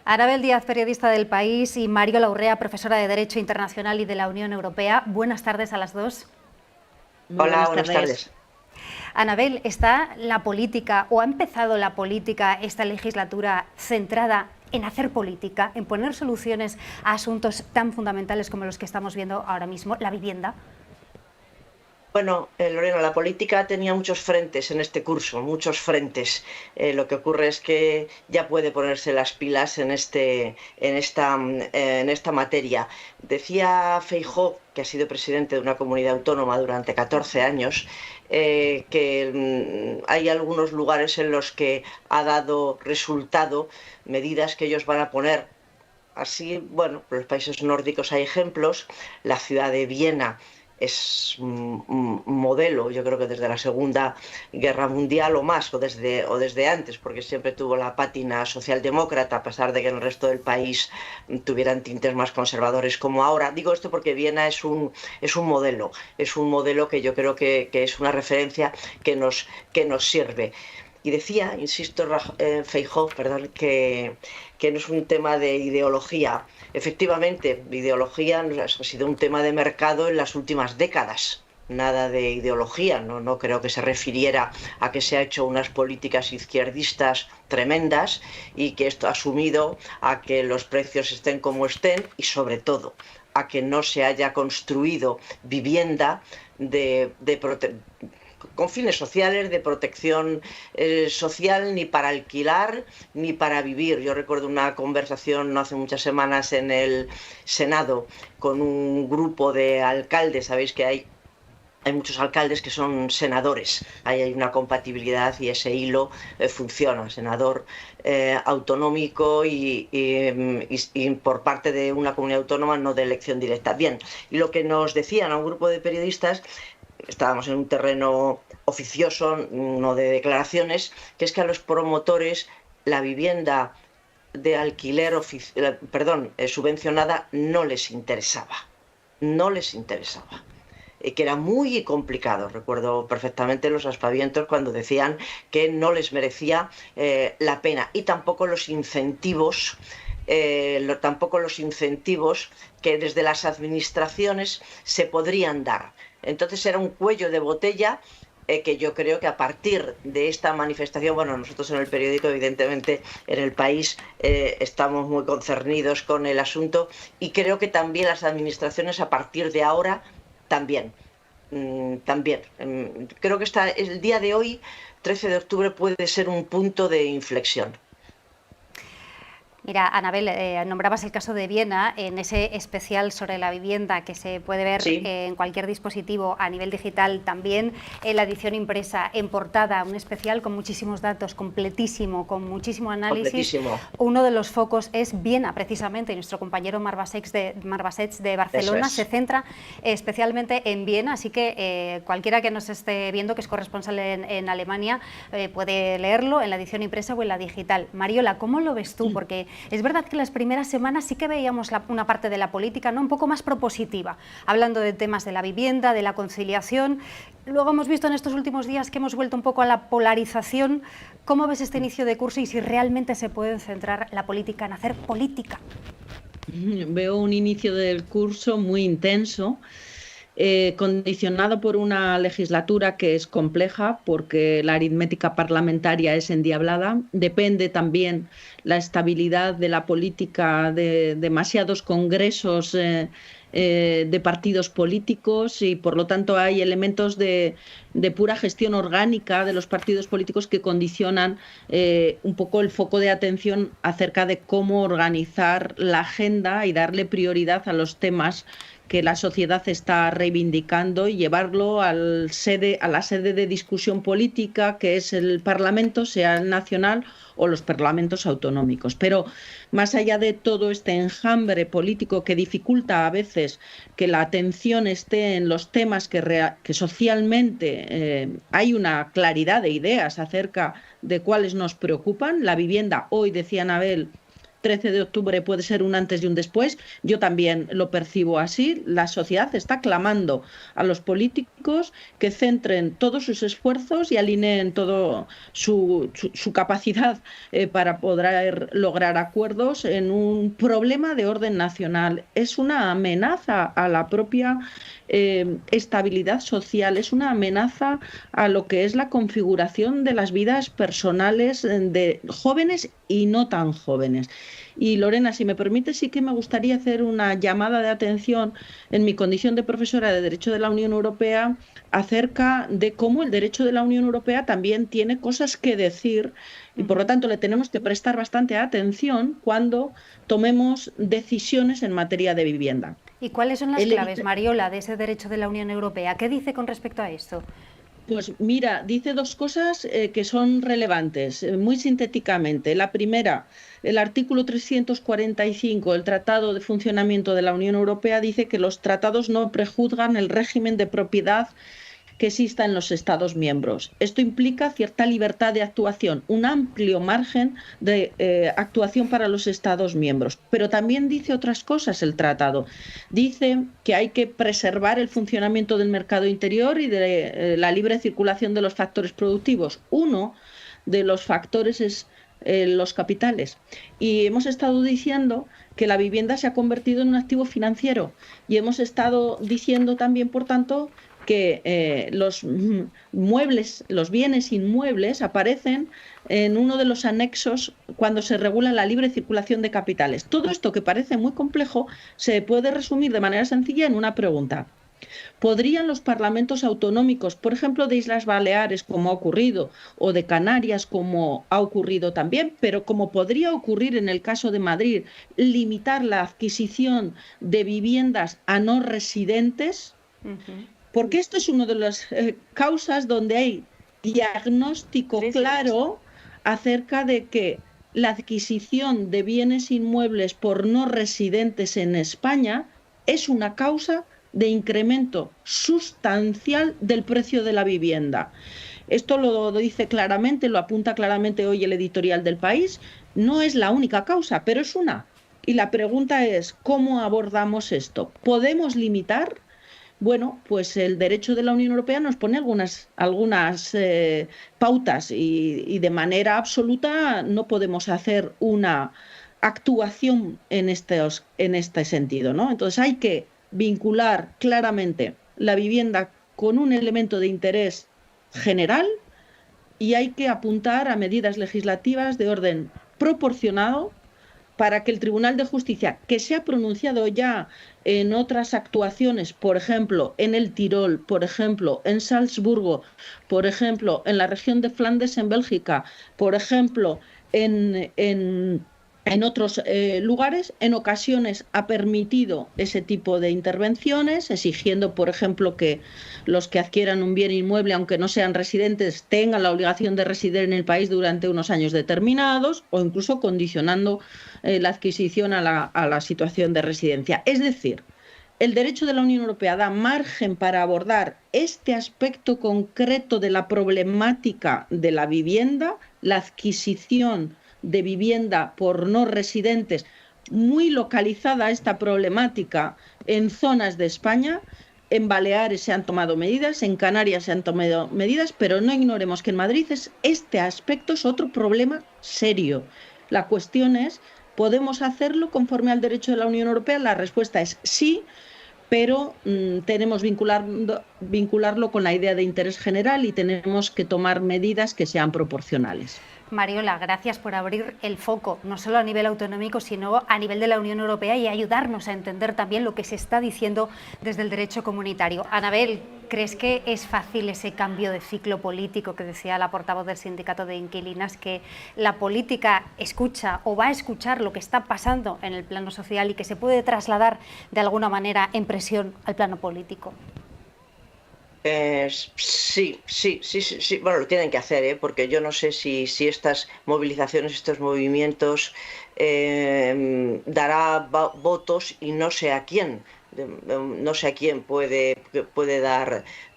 Anabel Díaz, periodista del País, y Mario Laurrea, profesora de Derecho Internacional y de la Unión Europea. Buenas tardes a las dos. Muy Hola, buenas buenas tardes. tardes. Anabel, ¿está la política o ha empezado la política esta legislatura centrada en hacer política, en poner soluciones a asuntos tan fundamentales como los que estamos viendo ahora mismo, la vivienda? Bueno, Lorena, la política tenía muchos frentes en este curso, muchos frentes. Lo que ocurre es que ya puede ponerse las pilas en esta materia. Decía Feijóo, que ha sido presidente de una comunidad autónoma durante 14 años, que hay algunos lugares en los que ha dado resultado medidas que ellos van a poner. Así, bueno, en los países nórdicos hay ejemplos. La ciudad de Viena es un modelo, yo creo que desde la Segunda Guerra Mundial o más, o desde antes, porque siempre tuvo la pátina socialdemócrata, a pesar de que en el resto del país tuvieran tintes más conservadores como ahora. Digo esto porque Viena es un modelo que yo creo que es una referencia que nos sirve. Y decía, insisto, Feijóo, perdón, que no es un tema de ideología. Efectivamente, ideología ha sido un tema de mercado en las últimas décadas. Nada de ideología, no creo que se refiriera a que se ha hecho unas políticas izquierdistas tremendas y que esto ha asumido a que los precios estén como estén y sobre todo a que no se haya construido vivienda con fines sociales, de protección social, ni para alquilar ni para vivir. Yo recuerdo una conversación no hace muchas semanas en el Senado con un grupo de alcaldes. Sabéis que hay muchos alcaldes que son senadores, ahí hay una compatibilidad y ese hilo funciona, senador autonómico y por parte de una comunidad autónoma, no de elección directa. Bien, y lo que nos decían a un grupo de periodistas, estábamos en un terreno oficioso, no de declaraciones, que es que a los promotores la vivienda de alquiler subvencionada no les interesaba, no les interesaba, que era muy complicado. Recuerdo perfectamente los aspavientos cuando decían que no les merecía la pena, y tampoco los incentivos que desde las administraciones se podrían dar. Entonces era un cuello de botella que yo creo que a partir de esta manifestación, bueno, nosotros en el periódico, evidentemente, en El País, estamos muy concernidos con el asunto, y creo que también las administraciones a partir de ahora también. También. Creo que el día de hoy, 13 de octubre, puede ser un punto de inflexión. Mira, Anabel, nombrabas el caso de Viena en ese especial sobre la vivienda que se puede ver Sí, en cualquier dispositivo a nivel digital, también en la edición impresa, en portada, un especial con muchísimos datos, completísimo, con muchísimo análisis. completísimo. Uno de los focos es Viena, precisamente, y nuestro compañero Marbassets de Eso Barcelona se es. centra especialmente en Viena, así que cualquiera que nos esté viendo, que es corresponsal en Alemania, puede leerlo en la edición impresa o en la digital. Mariola, ¿cómo lo ves tú? Porque es verdad que las primeras semanas sí que veíamos una parte de la política, ¿no?, un poco más propositiva, hablando de temas de la vivienda, de la conciliación. Luego hemos visto en estos últimos días que hemos vuelto un poco a la polarización. ¿Cómo ves este inicio de curso y si realmente se puede centrar la política en hacer política? Veo un inicio del curso muy intenso, condicionado por una legislatura que es compleja porque la aritmética parlamentaria es endiablada. Depende también la estabilidad de la política de demasiados congresos de partidos políticos, y por lo tanto hay elementos de pura gestión orgánica de los partidos políticos que condicionan un poco el foco de atención acerca de cómo organizar la agenda y darle prioridad a los temas que la sociedad está reivindicando y llevarlo a la sede de discusión política, que es el Parlamento, sea el nacional o los parlamentos autonómicos. Pero más allá de todo este enjambre político que dificulta a veces que la atención esté en los temas que socialmente hay una claridad de ideas acerca de cuáles nos preocupan. La vivienda, hoy decía Anabel, 13 de octubre puede ser un antes y un después. Yo también lo percibo así. La sociedad está clamando a los políticos que centren todos sus esfuerzos y alineen toda su capacidad para poder lograr acuerdos en un problema de orden nacional. Es una amenaza a la propia estabilidad social, es una amenaza a lo que es la configuración de las vidas personales de jóvenes y no tan jóvenes. Y Lorena, si me permite, sí que me gustaría hacer una llamada de atención en mi condición de profesora de Derecho de la Unión Europea acerca de cómo el derecho de la Unión Europea también tiene cosas que decir y por lo tanto le tenemos que prestar bastante atención cuando tomemos decisiones en materia de vivienda. ¿Y cuáles son las claves, Mariola, de ese derecho de la Unión Europea? ¿Qué dice con respecto a esto? Pues mira, dice dos cosas que son relevantes, muy sintéticamente. La primera, el artículo 345 del Tratado de Funcionamiento de la Unión Europea dice que los tratados no prejuzgan el régimen de propiedad que exista en los Estados miembros. Esto implica cierta libertad de actuación, un amplio margen de actuación para los Estados miembros. Pero también dice otras cosas el tratado. Dice que hay que preservar el funcionamiento del mercado interior y de la libre circulación de los factores productivos. Uno de los factores es los capitales. Y hemos estado diciendo que la vivienda se ha convertido en un activo financiero y hemos estado diciendo también, por tanto, que los muebles, los bienes inmuebles aparecen en uno de los anexos cuando se regula la libre circulación de capitales. Todo esto, que parece muy complejo, se puede resumir de manera sencilla en una pregunta. ¿Podrían los parlamentos autonómicos, por ejemplo, de Islas Baleares, como ha ocurrido, o de Canarias, como ha ocurrido también, pero como podría ocurrir en el caso de Madrid, limitar la adquisición de viviendas a no residentes? Porque esto es una de las causas donde hay diagnóstico claro acerca de que la adquisición de bienes inmuebles por no residentes en España es una causa de incremento sustancial del precio de la vivienda. Esto lo dice claramente, lo apunta claramente hoy el editorial del País. No es la única causa, pero es una. Y la pregunta es, ¿cómo abordamos esto? ¿Podemos limitar? Bueno, pues el derecho de la Unión Europea nos pone algunas pautas y de manera absoluta no podemos hacer una actuación en este sentido, ¿no? Entonces hay que vincular claramente la vivienda con un elemento de interés general y hay que apuntar a medidas legislativas de orden proporcionado para que el Tribunal de Justicia, que se ha pronunciado ya en otras actuaciones, por ejemplo, en el Tirol, por ejemplo, en Salzburgo, por ejemplo, en la región de Flandes en Bélgica, por ejemplo, en otros lugares, en ocasiones ha permitido ese tipo de intervenciones, exigiendo, por ejemplo, que los que adquieran un bien inmueble, aunque no sean residentes, tengan la obligación de residir en el país durante unos años determinados, o incluso condicionando la adquisición a la situación de residencia. Es decir, el derecho de la Unión Europea da margen para abordar este aspecto concreto de la problemática de la vivienda, la adquisición de vivienda por no residentes, muy localizada esta problemática en zonas de España. En Baleares se han tomado medidas, en Canarias se han tomado medidas, pero no ignoremos que en Madrid este aspecto es otro problema serio. La cuestión es, ¿podemos hacerlo conforme al derecho de la Unión Europea? La respuesta es sí, pero tenemos vincularlo con la idea de interés general y tenemos que tomar medidas que sean proporcionales. Mariola, gracias por abrir el foco, no solo a nivel autonómico, sino a nivel de la Unión Europea y ayudarnos a entender también lo que se está diciendo desde el derecho comunitario. Anabel, ¿crees que es fácil ese cambio de ciclo político que decía la portavoz del Sindicato de Inquilinas, que la política escucha o va a escuchar lo que está pasando en el plano social y que se puede trasladar de alguna manera en presión al plano político? Sí. Bueno, lo tienen que hacer, porque yo no sé si estas movilizaciones, estos movimientos dará votos y no sé a quién. No sé a quién puede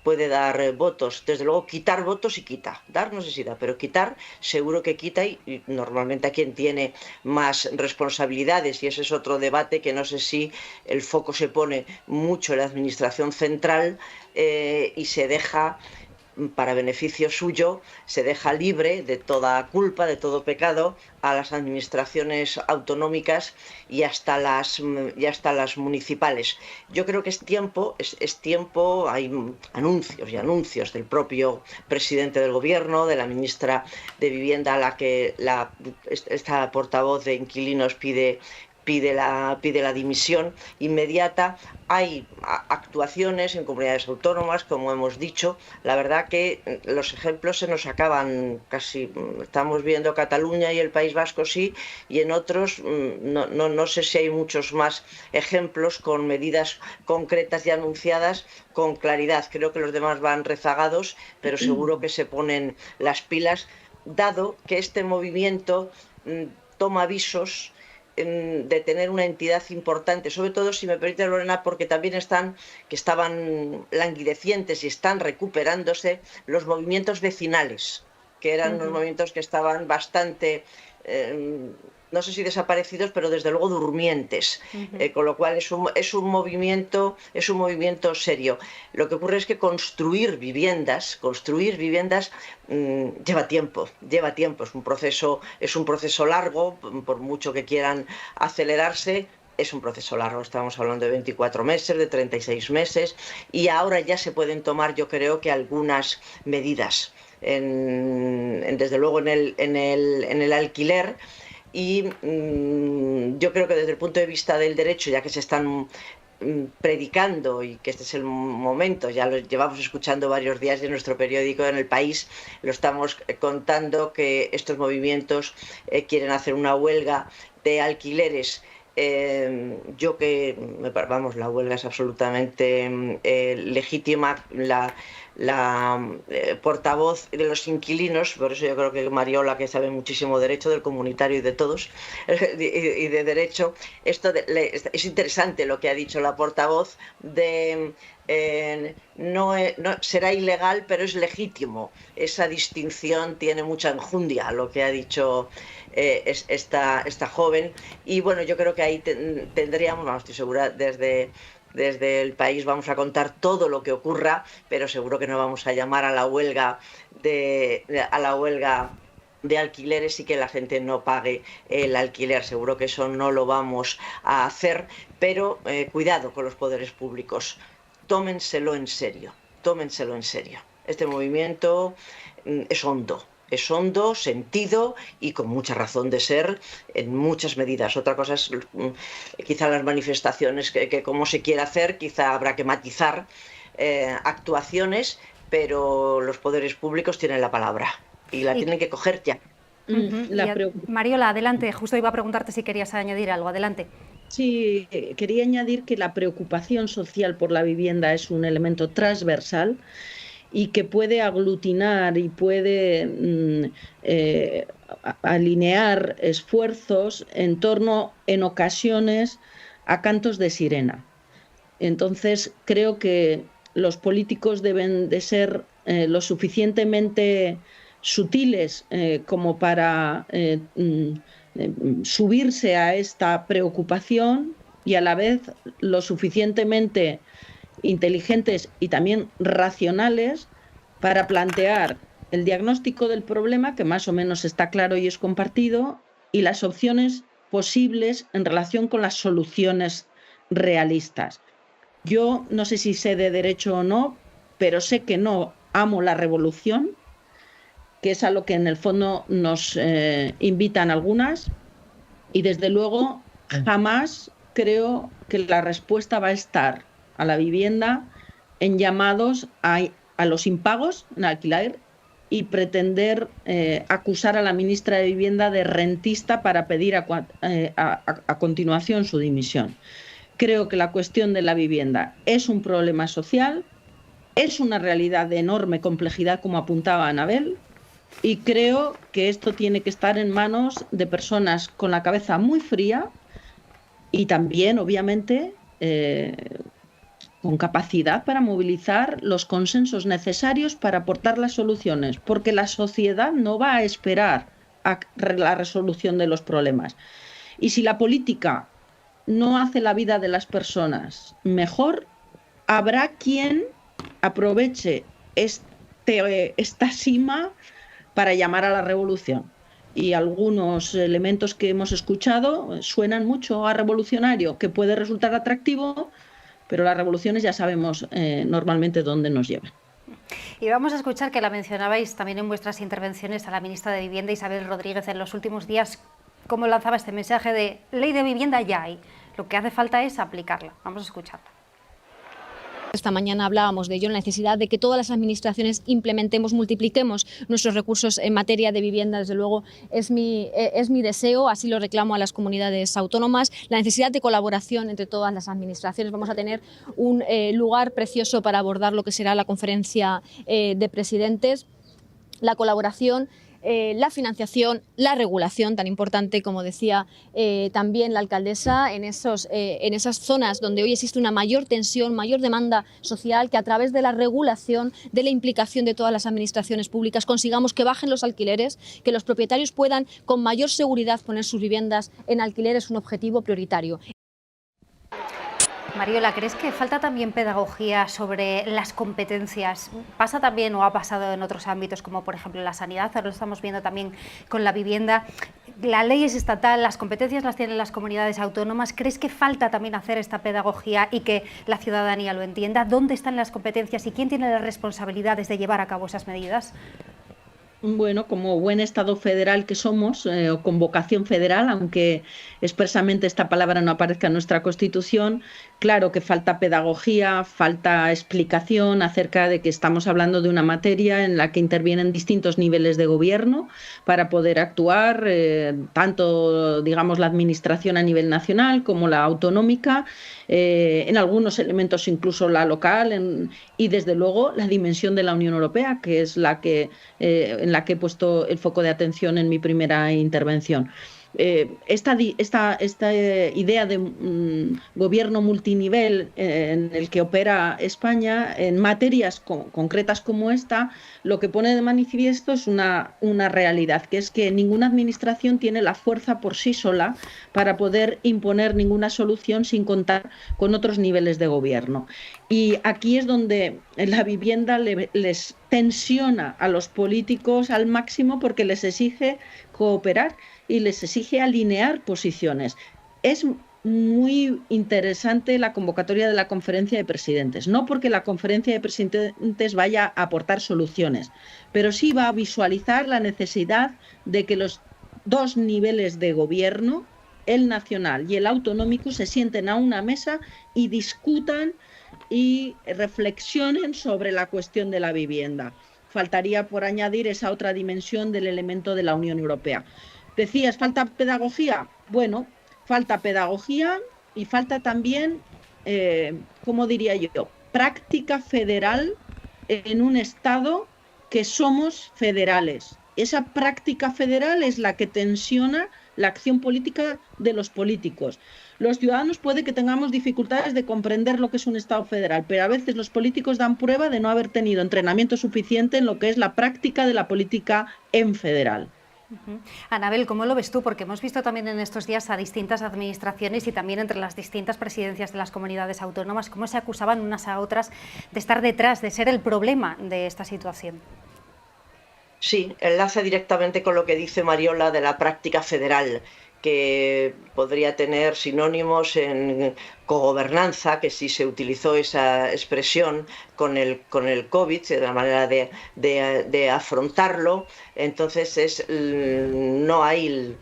puede dar votos. Desde luego quitar votos y quita. Dar no sé si da, pero quitar seguro que quita, y normalmente a quien tiene más responsabilidades, y ese es otro debate que no sé si el foco se pone mucho en la administración central y se deja, para beneficio suyo, se deja libre de toda culpa, de todo pecado, a las administraciones autonómicas y hasta las municipales. Yo creo que es tiempo, hay anuncios y anuncios del propio presidente del gobierno, de la ministra de Vivienda, a la que esta portavoz de inquilinos pide la dimisión inmediata. Hay actuaciones en comunidades autónomas, como hemos dicho. La verdad que los ejemplos se nos acaban casi. Estamos viendo Cataluña y el País Vasco, sí, y en otros no sé si hay muchos más ejemplos con medidas concretas y anunciadas con claridad. Creo que los demás van rezagados, pero seguro que se ponen las pilas, dado que este movimiento toma avisos de tener una entidad importante, sobre todo, si me permite, Lorena, porque también estaban languidecientes y están recuperándose los movimientos vecinales, que eran unos movimientos que estaban bastante, no sé si desaparecidos, pero desde luego durmientes, con lo cual es un movimiento serio. Lo que ocurre es que construir viviendas lleva tiempo, es un proceso largo, por mucho que quieran acelerarse. Es un proceso largo, estamos hablando de 24 meses, de 36 meses, y ahora ya se pueden tomar, yo creo que algunas medidas, desde luego en el alquiler. Y yo creo que desde el punto de vista del derecho, ya que se están predicando, y que este es el momento, ya lo llevamos escuchando varios días en nuestro periódico En El País, lo estamos contando, que estos movimientos quieren hacer una huelga de alquileres. La huelga es absolutamente legítima. La portavoz de los inquilinos, por eso yo creo que Mariola, que sabe muchísimo de derecho, del comunitario y de todos, y de derecho, es interesante lo que ha dicho la portavoz de no será ilegal, pero es legítimo. Esa distinción tiene mucha enjundia, lo que ha dicho esta joven. Y bueno, yo creo que ahí tendríamos, estoy segura, desde El País vamos a contar todo lo que ocurra, pero seguro que no vamos a llamar a la huelga de alquileres y que la gente no pague el alquiler. Seguro que eso no lo vamos a hacer, pero cuidado con los poderes públicos. Tómenselo en serio. Este movimiento es hondo, sentido y con mucha razón de ser en muchas medidas. Otra cosa es quizá las manifestaciones, que como se quiera hacer, quizá habrá que matizar actuaciones, pero los poderes públicos tienen la palabra y la tienen que coger ya. Mariola, adelante. Justo iba a preguntarte si querías añadir algo. Adelante. Sí, quería añadir que la preocupación social por la vivienda es un elemento transversal y que puede aglutinar y puede alinear esfuerzos en torno, en ocasiones, a cantos de sirena. Entonces, creo que los políticos deben de ser lo suficientemente sutiles como para subirse a esta preocupación, y a la vez lo suficientemente inteligentes y también racionales para plantear el diagnóstico del problema, que más o menos está claro y es compartido, y las opciones posibles en relación con las soluciones realistas. Yo no sé si sé de derecho o no, pero sé que no amo la revolución, que es a lo que en el fondo nos invitan algunas, y desde luego jamás creo que la respuesta va a estar a la vivienda en llamados a los impagos en alquiler y pretender acusar a la ministra de Vivienda de rentista para pedir a continuación su dimisión. Creo que la cuestión de la vivienda es un problema social, es una realidad de enorme complejidad, como apuntaba Anabel, y creo que esto tiene que estar en manos de personas con la cabeza muy fría y también, obviamente, con capacidad para movilizar los consensos necesarios para aportar las soluciones, porque la sociedad no va a esperar a la resolución de los problemas. Y si la política no hace la vida de las personas mejor, habrá quien aproveche esta cima para llamar a la revolución. Y algunos elementos que hemos escuchado suenan mucho a revolucionario, que puede resultar atractivo, pero las revoluciones ya sabemos normalmente dónde nos llevan. Y vamos a escuchar, que la mencionabais también en vuestras intervenciones, a la ministra de Vivienda, Isabel Rodríguez, en los últimos días, cómo lanzaba este mensaje de ley de vivienda ya hay. Lo que hace falta es aplicarla. Vamos a escucharla. Esta mañana hablábamos de ello, la necesidad de que todas las administraciones implementemos, multipliquemos nuestros recursos en materia de vivienda. Desde luego es mi deseo, así lo reclamo a las comunidades autónomas, la necesidad de colaboración entre todas las administraciones. Vamos a tener un lugar precioso para abordar lo que será la conferencia de presidentes, la colaboración, la financiación, la regulación, tan importante como decía también la alcaldesa, en esas zonas donde hoy existe una mayor tensión, mayor demanda social, que a través de la regulación, de la implicación de todas las administraciones públicas consigamos que bajen los alquileres, que los propietarios puedan con mayor seguridad poner sus viviendas en alquiler. Es un objetivo prioritario. Mariola, ¿crees que falta también pedagogía sobre las competencias? ¿Pasa también o ha pasado en otros ámbitos, como por ejemplo la sanidad? Ahora lo estamos viendo también con la vivienda. La ley es estatal, las competencias las tienen las comunidades autónomas. ¿Crees que falta también hacer esta pedagogía y que la ciudadanía lo entienda? ¿Dónde están las competencias y quién tiene las responsabilidades de llevar a cabo esas medidas? Bueno, como buen Estado federal que somos, o con vocación federal, aunque expresamente esta palabra no aparezca en nuestra Constitución, claro que falta pedagogía, falta explicación acerca de que estamos hablando de una materia en la que intervienen distintos niveles de gobierno para poder actuar, tanto, digamos, la administración a nivel nacional como la autonómica, en algunos elementos incluso la local, y desde luego la dimensión de la Unión Europea, que es la que en la que he puesto el foco de atención en mi primera intervención. Esta idea de gobierno multinivel en el que opera España en materias concretas como esta, lo que pone de manifiesto es una realidad, que es que ninguna administración tiene la fuerza por sí sola para poder imponer ninguna solución sin contar con otros niveles de gobierno. Y aquí es donde la vivienda les tensiona a los políticos al máximo, porque les exige cooperar y les exige alinear posiciones. Es muy interesante la convocatoria de la conferencia de presidentes, no porque la conferencia de presidentes vaya a aportar soluciones, pero sí va a visualizar la necesidad de que los dos niveles de gobierno, el nacional y el autonómico, se sienten a una mesa y discutan y reflexionen sobre la cuestión de la vivienda. Faltaría por añadir esa otra dimensión del elemento de la Unión Europea. Decías, ¿falta pedagogía? Bueno, falta pedagogía y falta también, ¿cómo diría yo?, práctica federal en un Estado que somos federales. Esa práctica federal es la que tensiona la acción política de los políticos. Los ciudadanos puede que tengamos dificultades de comprender lo que es un Estado federal, pero a veces los políticos dan prueba de no haber tenido entrenamiento suficiente en lo que es la práctica de la política en federal. Anabel, ¿cómo lo ves tú? Porque hemos visto también en estos días a distintas administraciones y también entre las distintas presidencias de las comunidades autónomas cómo se acusaban unas a otras de estar detrás, de ser el problema de esta situación. Sí, enlaza directamente con lo que dice Mariola de la práctica federal, que podría tener sinónimos en cogobernanza, que sí se utilizó esa expresión con el COVID, de la manera de afrontarlo. Entonces no hay,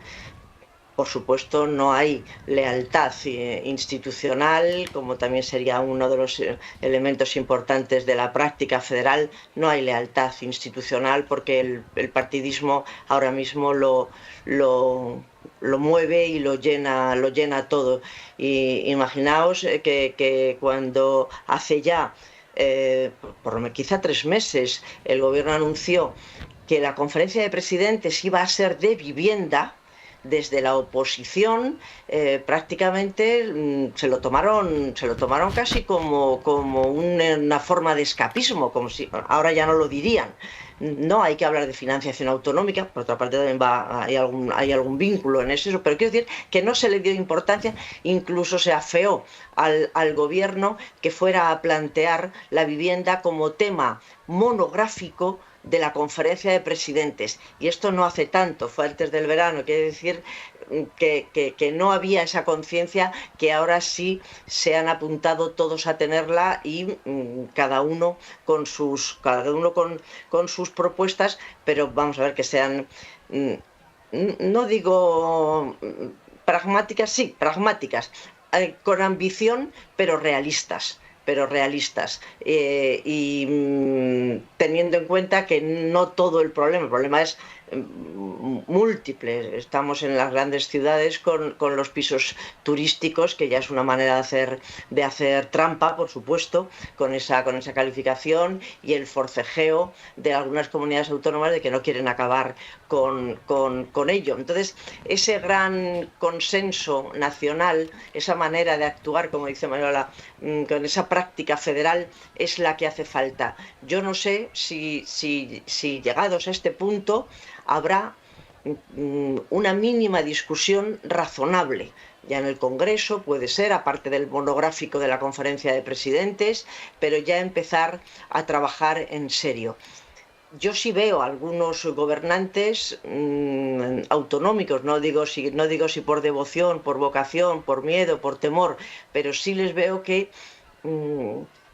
por supuesto, no hay lealtad institucional, como también sería uno de los elementos importantes de la práctica federal. No hay lealtad institucional porque el partidismo ahora mismo lo mueve y lo llena todo. Y imaginaos que cuando hace ya quizá 3 meses el gobierno anunció que la conferencia de presidentes iba a ser de vivienda, desde la oposición prácticamente se lo tomaron casi como una forma de escapismo, como si ahora ya no lo dirían. No hay que hablar de financiación autonómica, por otra parte también hay algún vínculo en eso, pero quiero decir que no se le dio importancia, incluso se afeó al gobierno que fuera a plantear la vivienda como tema monográfico de la conferencia de presidentes. Y esto no hace tanto, fue antes del verano, quiere decir que no había esa conciencia, que ahora sí se han apuntado todos a tenerla y cada uno con sus propuestas, pero vamos a ver que sean, no digo pragmáticas, sí, pragmáticas, con ambición, pero realistas. Y teniendo en cuenta que no todo el problema es múltiple. Estamos en las grandes ciudades con los pisos turísticos, que ya es una manera de hacer trampa, por supuesto, con esa calificación, y el forcejeo de algunas comunidades autónomas de que no quieren acabar con ello. Entonces, ese gran consenso nacional, esa manera de actuar, como dice Mariola, con esa práctica federal, es la que hace falta. Yo no sé si llegados a este punto habrá una mínima discusión razonable. Ya en el Congreso puede ser, aparte del monográfico de la Conferencia de Presidentes, pero ya empezar a trabajar en serio. Yo sí veo algunos gobernantes autonómicos, no digo si por devoción, por vocación, por miedo, por temor, pero sí les veo que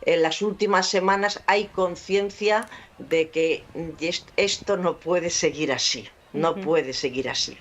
en las últimas semanas hay conciencia de que esto no puede seguir así, no puede seguir así.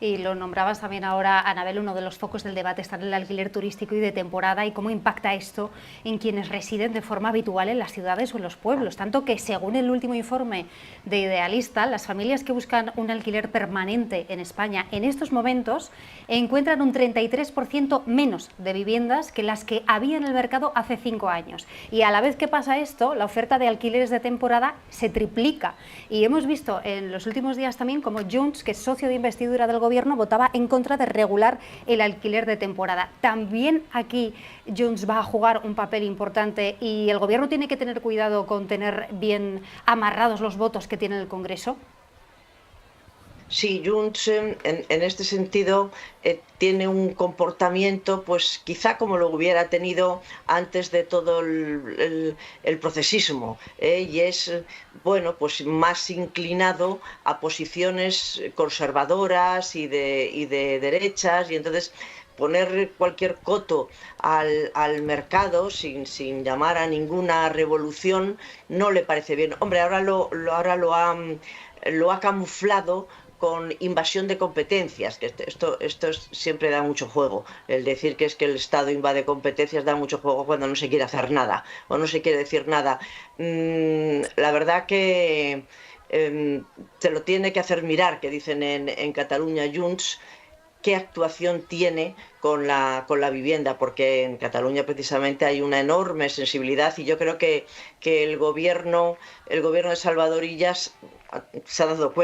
Y lo nombrabas también ahora, Anabel, uno de los focos del debate está en el alquiler turístico y de temporada, y cómo impacta esto en quienes residen de forma habitual en las ciudades o en los pueblos. Tanto que, según el último informe de Idealista, las familias que buscan un alquiler permanente en España en estos momentos encuentran un 33% menos de viviendas que las que había en el mercado hace 5 años. Y a la vez que pasa esto, la oferta de alquileres de temporada se triplica. Y hemos visto en los últimos días también como Junts, que es socio de investidura del gobierno, votaba en contra de regular el alquiler de temporada. También aquí Junts va a jugar un papel importante, y el gobierno tiene que tener cuidado con tener bien amarrados los votos que tiene el Congreso. Sí, Junts en este sentido tiene un comportamiento, pues quizá como lo hubiera tenido antes de todo el procesismo, y es, bueno, pues más inclinado a posiciones conservadoras y de derechas, y entonces poner cualquier coto al mercado sin llamar a ninguna revolución no le parece bien. Hombre, ahora lo ha camuflado con invasión de competencias, que esto siempre da mucho juego. El decir que es que el Estado invade competencias da mucho juego cuando no se quiere hacer nada o no se quiere decir nada. La verdad que se lo tiene que hacer mirar, que dicen en Cataluña Junts, qué actuación tiene con la vivienda, porque en Cataluña precisamente hay una enorme sensibilidad, y yo creo que el gobierno de Salvador Illas se ha dado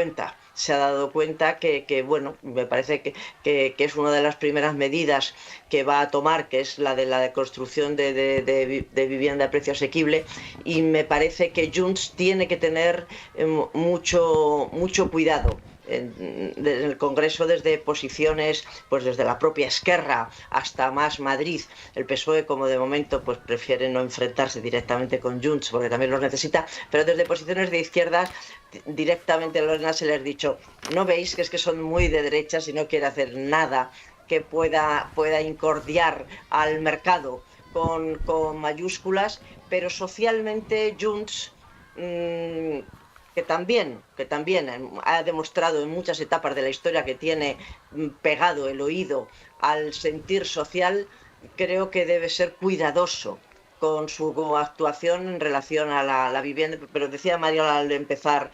cuenta que bueno, me parece que es una de las primeras medidas que va a tomar, que es la de la construcción de vivienda a precio asequible, y me parece que Junts tiene que tener mucho cuidado en el Congreso, desde posiciones, pues desde la propia Esquerra hasta Más Madrid. El PSOE, como de momento, pues prefiere no enfrentarse directamente con Junts, porque también los necesita, pero desde posiciones de izquierdas directamente a Lorena se les ha dicho: ¿no veis que es que son muy de derechas y no quiere hacer nada que pueda incordiar al mercado con mayúsculas? Pero socialmente Junts, que también ha demostrado en muchas etapas de la historia que tiene pegado el oído al sentir social, creo que debe ser cuidadoso con su actuación en relación a la vivienda. Pero decía Mariola al empezar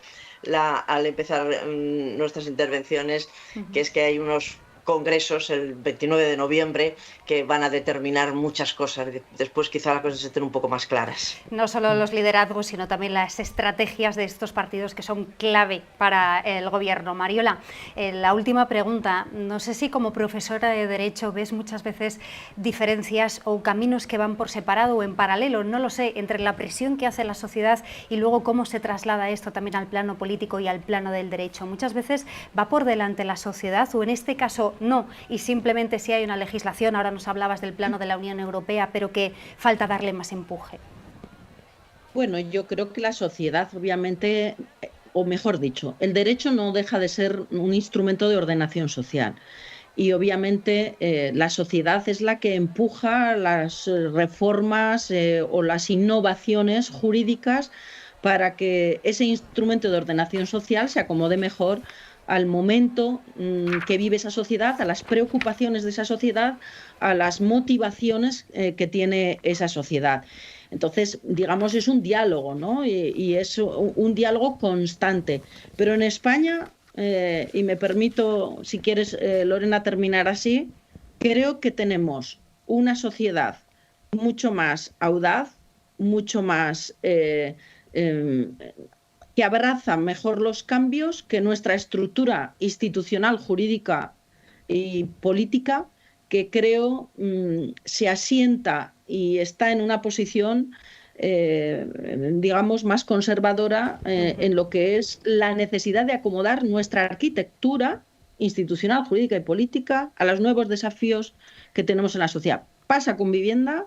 nuestras intervenciones, que es que hay unos congresos el 29 de noviembre que van a determinar muchas cosas. Después quizá las cosas estén un poco más claras. No solo los liderazgos, sino también las estrategias de estos partidos que son clave para el gobierno. Mariola, la última pregunta. No sé si como profesora de Derecho ves muchas veces diferencias o caminos que van por separado o en paralelo, no lo sé, entre la presión que hace la sociedad y luego cómo se traslada esto también al plano político y al plano del derecho. Muchas veces va por delante la sociedad o en este caso no, y simplemente si hay una legislación, ahora nos hablabas del plano de la Unión Europea, pero que falta darle más empuje. Bueno, yo creo que la sociedad, obviamente, o mejor dicho, el derecho no deja de ser un instrumento de ordenación social. Y obviamente la sociedad es la que empuja las reformas o las innovaciones jurídicas para que ese instrumento de ordenación social se acomode mejor al momento que vive esa sociedad, a las preocupaciones de esa sociedad, a las motivaciones que tiene esa sociedad. Entonces, digamos, es un diálogo, ¿no? Y es un diálogo constante. Pero en España, y me permito, si quieres, Lorena, terminar así, creo que tenemos una sociedad mucho más audaz, mucho más que abraza mejor los cambios, que nuestra estructura institucional, jurídica y política, que creo se asienta y está en una posición, digamos, más conservadora en lo que es la necesidad de acomodar nuestra arquitectura institucional, jurídica y política a los nuevos desafíos que tenemos en la sociedad. Pasa con vivienda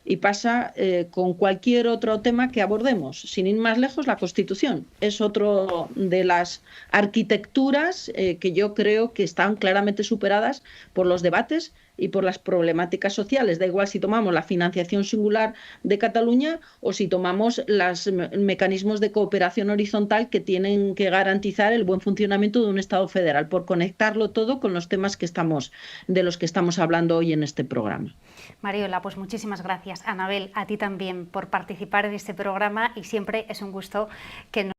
y pasa con cualquier otro tema que abordemos. Sin ir más lejos, la Constitución es otro de las arquitecturas que yo creo que están claramente superadas por los debates y por las problemáticas sociales. Da igual si tomamos la financiación singular de Cataluña o si tomamos los mecanismos de cooperación horizontal que tienen que garantizar el buen funcionamiento de un Estado federal, por conectarlo todo con los temas de los que estamos hablando hoy en este programa. Mariola, pues muchísimas gracias. Anabel, a ti también por participar en este programa y siempre es un gusto que nos